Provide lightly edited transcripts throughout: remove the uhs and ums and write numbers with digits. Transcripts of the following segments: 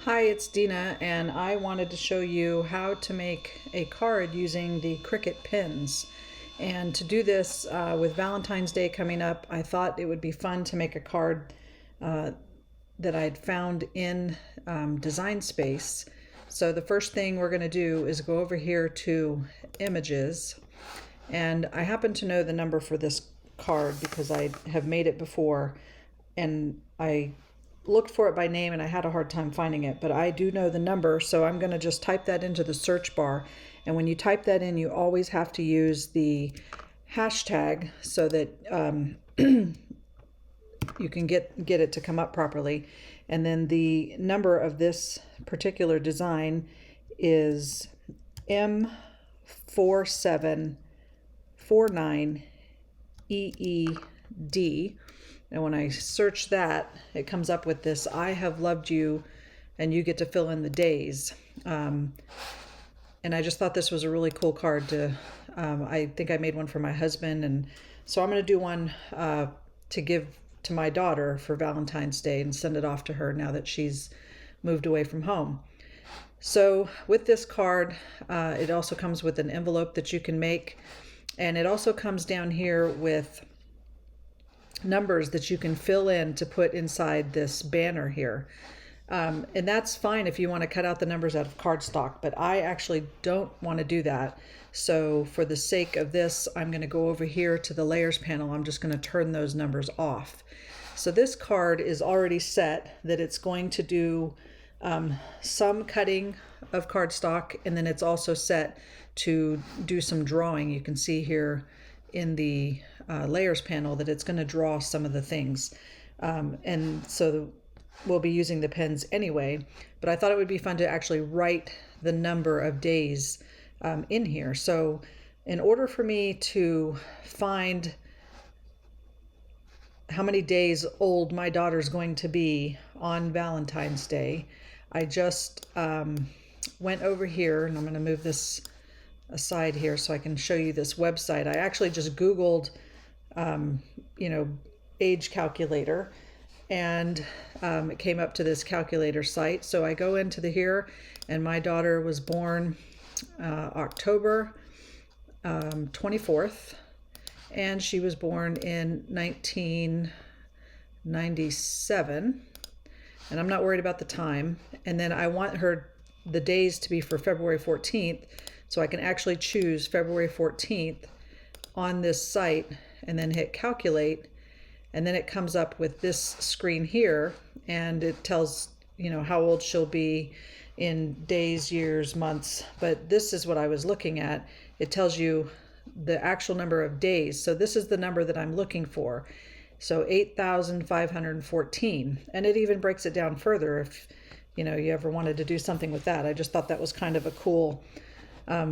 Hi, it's Dina, and I wanted to show you how to make a card using the Cricut pins. And to do this with Valentine's Day coming up, I thought it would be fun to make a card that I'd found in Design Space. So the first thing we're going to do is go over here to Images, and I happen to know the number for this card because I have made it before, and I looked for it by name and I had a hard time finding it, but I do know the number, so I'm going to just type that into the search bar. And when you type that in, you always have to use the hashtag so that you can get it to come up properly. And then the number of this particular design is M4749EED. And when I search that, it comes up with this: I have loved you, and you get to fill in the days. And I just thought this was a really cool card to, I think I made one for my husband. And so I'm going to do one to give to my daughter for Valentine's Day and send it off to her now that she's moved away from home. So with this card, it also comes with an envelope that you can make. And it also comes down here with numbers that you can fill in to put inside this banner here. And that's fine if you want to cut out the numbers out of cardstock, but I actually don't want to do that. So for the sake of this, I'm going to go over here to the layers panel. I'm just going to turn those numbers off. So this card is already set that it's going to do some cutting of cardstock, and then it's also set to do some drawing. You can see here in the layers panel that it's going to draw some of the things, and so we'll be using the pens anyway, but I thought it would be fun to actually write the number of days in here. So in order for me to find how many days old my daughter's going to be on Valentine's Day, I just went over here, and I'm going to move this aside here so I can show you this website. I actually just Googled, age calculator, and it came up to this calculator site. So I go into here, and my daughter was born October 24th, and she was born in 1997, and I'm not worried about the time. And then I want the days to be for February 14th, so I can actually choose February 14th on this site and then hit calculate. And then it comes up with this screen here, and it tells, how old she'll be in days, years, months. But this is what I was looking at. It tells you the actual number of days. So this is the number that I'm looking for. So 8,514. And it even breaks it down further if, you ever wanted to do something with that. I just thought that was kind of a cool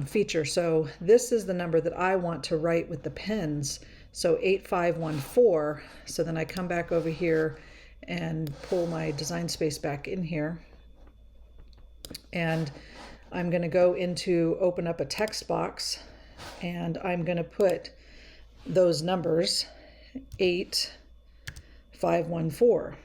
feature. So this is the number that I want to write with the pens. So 8514. So then I come back over here and pull my Design Space back in here. And I'm going to go into open up a text box, and I'm going to put those numbers 8514.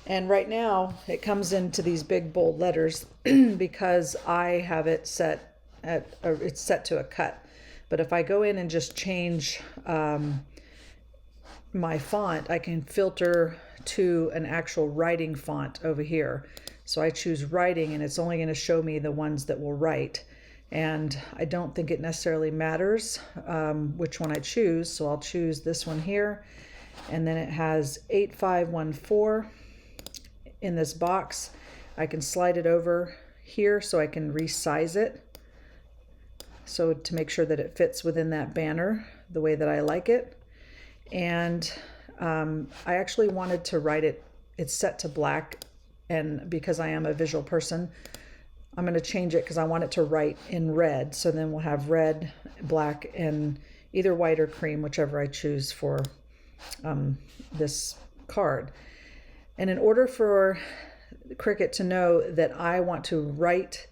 And right now it comes into these big bold letters because I have it set it's set to a cut. But if I go in and just change my font, I can filter to an actual writing font over here. So I choose writing, and it's only going to show me the ones that will write. And I don't think it necessarily matters which one I choose. So I'll choose this one here. And then it has 8514 in this box. I can slide it over here so I can resize it, so to make sure that it fits within that banner the way that I like it. And I actually wanted to write it, it's set to black, and because I am a visual person, I'm going to change it because I want it to write in red. So then we'll have red, black, and either white or cream, whichever I choose for this card. And in order for Cricut to know that I want to write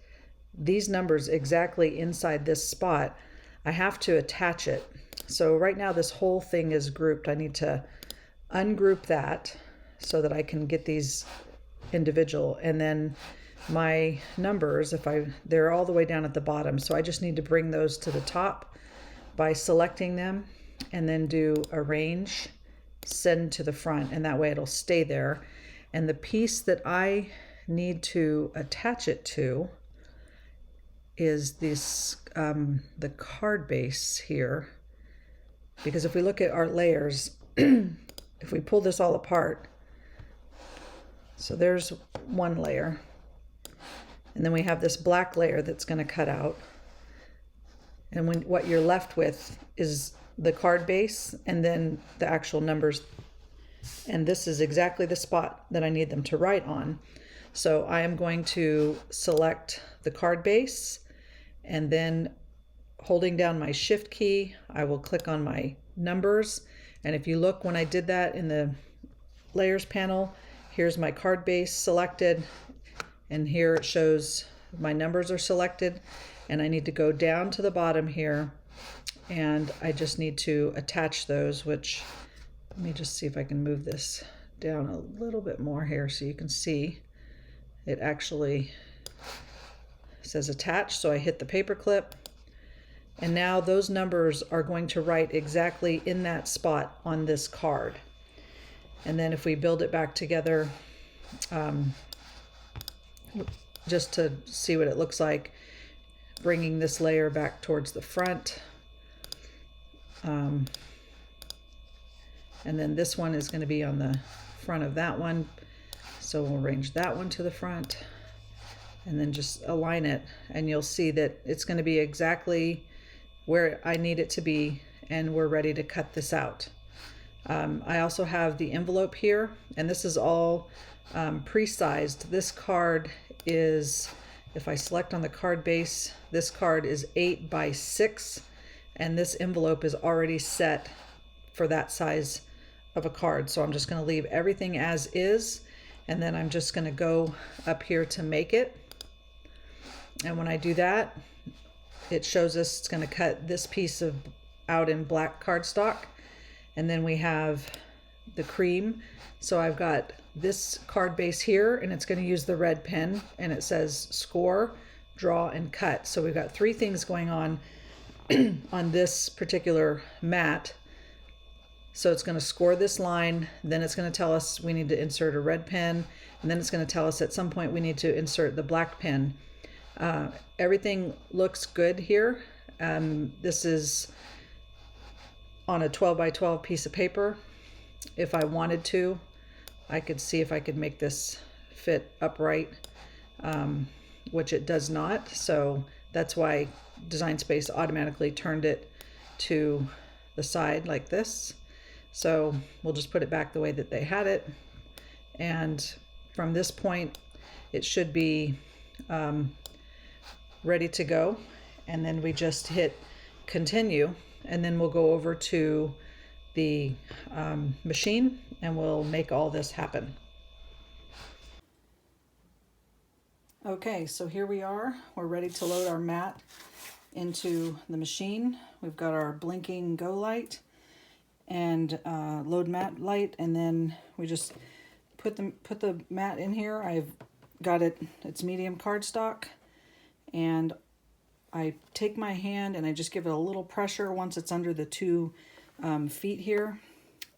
these numbers exactly inside this spot, I have to attach it. So right now this whole thing is grouped. I need to ungroup that so that I can get these individual. And then my numbers, they're all the way down at the bottom. So I just need to bring those to the top by selecting them and then do arrange, send to the front, and that way it'll stay there. And the piece that I need to attach it to is this, the card base here. Because if we look at our layers, if we pull this all apart, so there's one layer, and then we have this black layer that's going to cut out, and what you're left with is the card base and then the actual numbers, and this is exactly the spot that I need them to write on. So I am going to select the card base, and then holding down my shift key, I will click on my numbers. And if you look, when I did that in the layers panel, here's my card base selected, and here it shows my numbers are selected, and I need to go down to the bottom here, and I just need to attach those, which, let me just see if I can move this down a little bit more here so you can see it actually says attach. So I hit the paper clip, and now those numbers are going to write exactly in that spot on this card. And then if we build it back together, just to see what it looks like, bringing this layer back towards the front. And then this one is going to be on the front of that one. So we'll arrange that one to the front and then just align it, and you'll see that it's going to be exactly where I need it to be, and we're ready to cut this out. I also have the envelope here, and this is all pre-sized. This card is, if I select on the card base, this card is 8 by 6, and this envelope is already set for that size of a card. So I'm just going to leave everything as is, and then I'm just going to go up here to make it. And when I do that, it shows us it's going to cut this piece out in black cardstock. And then we have the cream. So I've got this card base here, and it's going to use the red pen, and it says score, draw, and cut. So we've got 3 things going on on this particular mat. So it's going to score this line, then it's going to tell us we need to insert a red pen, and then it's going to tell us at some point we need to insert the black pen. Everything looks good here. This is on a 12 by 12 piece of paper. If I wanted to, I could see if I could make this fit upright, which it does not. So that's why Design Space automatically turned it to the side like this. So we'll just put it back the way that they had it. And from this point, it should be ready to go. And then we just hit continue, and then we'll go over to the machine and we'll make all this happen. Okay, so here we are. We're ready to load our mat into the machine. We've got our blinking go light and load mat light, and then we just put the mat in here. I've got it's medium cardstock, and I take my hand and I just give it a little pressure once it's under the 2 feet here,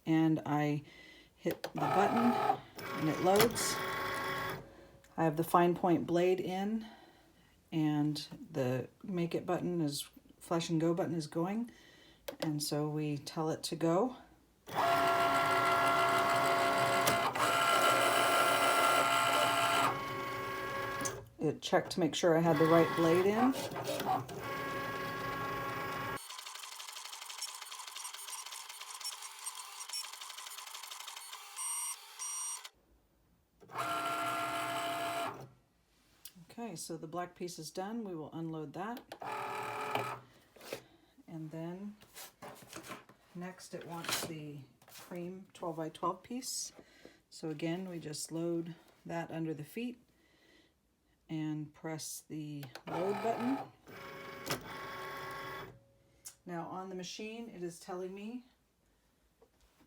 and I hit the button and it loads. I have the fine point blade in, and the make it button is flash and go button is going, and so we tell it to go. It checked to make sure I had the right blade in. Okay, so the black piece is done. We will unload that. And then next it wants the cream 12 by 12 piece. So again, we just load that under the feet and press the load button. Now on the machine, it is telling me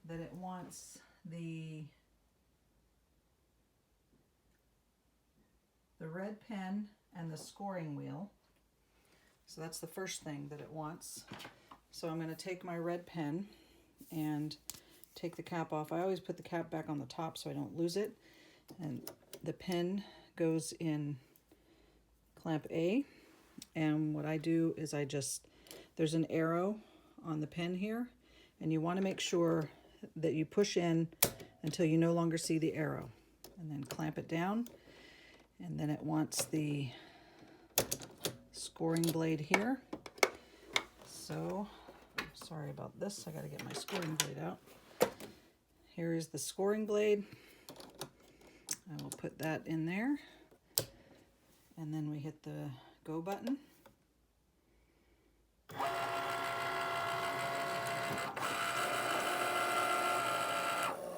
that it wants the the red pen and the scoring wheel. So that's the first thing that it wants. So I'm going to take my red pen and take the cap off. I always put the cap back on the top so I don't lose it. And the pen goes in clamp A. And what I do is there's an arrow on the pen here, and you want to make sure that you push in until you no longer see the arrow, and then clamp it down. And then it wants the scoring blade here. So, sorry about this, I got to get my scoring blade out. Here is the scoring blade. I will put that in there, and then we hit the go button.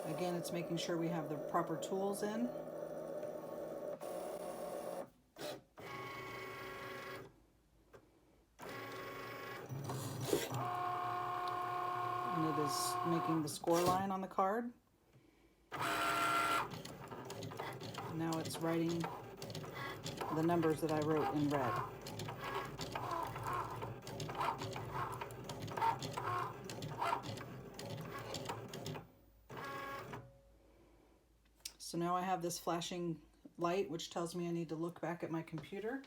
Again, it's making sure we have the proper tools in. And it is making the score line on the card. And now it's writing the numbers that I wrote in red. So now I have this flashing light which tells me I need to look back at my computer,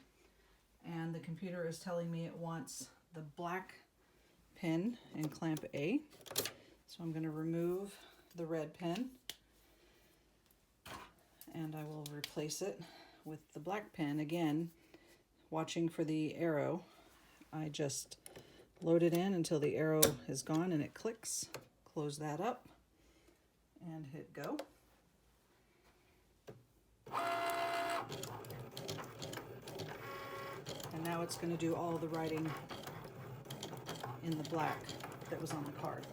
and the computer is telling me it wants the black pen in clamp A. So I'm going to remove the red pen and I will replace it with the black pen. Again, watching for the arrow, I just load it in until the arrow is gone and it clicks. Close that up and hit go. And now it's going to do all the writing in the black that was on the card.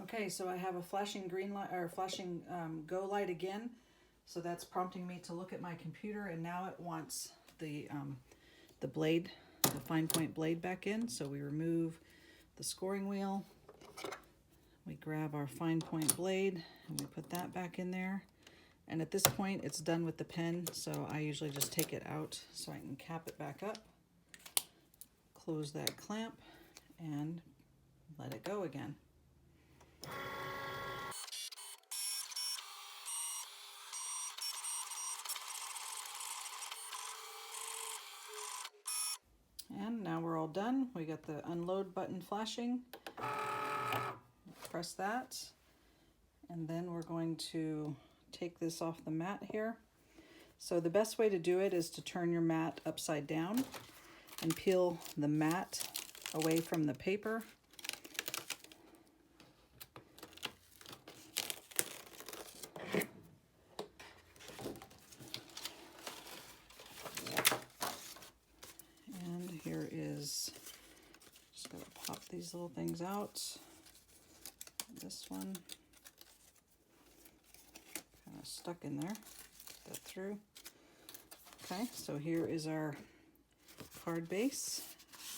Okay, so I have a flashing green light, or flashing go light again. So that's prompting me to look at my computer, and now it wants the blade, the fine point blade back in. So we remove the scoring wheel, we grab our fine point blade and we put that back in there. And at this point it's done with the pen, so I usually just take it out so I can cap it back up, close that clamp and let it go again. And now we're all done. We got the unload button flashing. Press that. And then we're going to take this off the mat here. So the best way to do it is to turn your mat upside down and peel the mat away from the paper. And here is, just gotta pop these little things out. This one kind of stuck in there. Get that through. Okay, so here is our card base.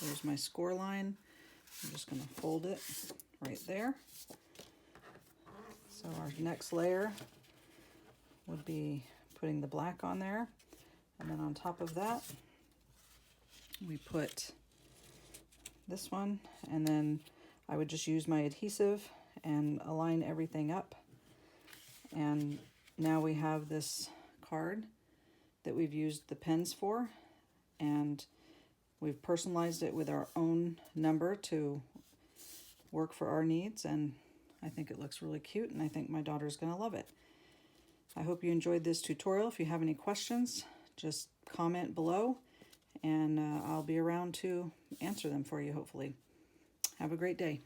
There's my score line. I'm just going to fold it right there. So our next layer would be putting the black on there. And then on top of that, we put this one. And then I would just use my adhesive and align everything up. And now we have this card that we've used the pens for, and we've personalized it with our own number to work for our needs, and I think it looks really cute, and I think my daughter's gonna love it. I hope you enjoyed this tutorial. If you have any questions, just comment below, and I'll be around to answer them for you, hopefully. Have a great day.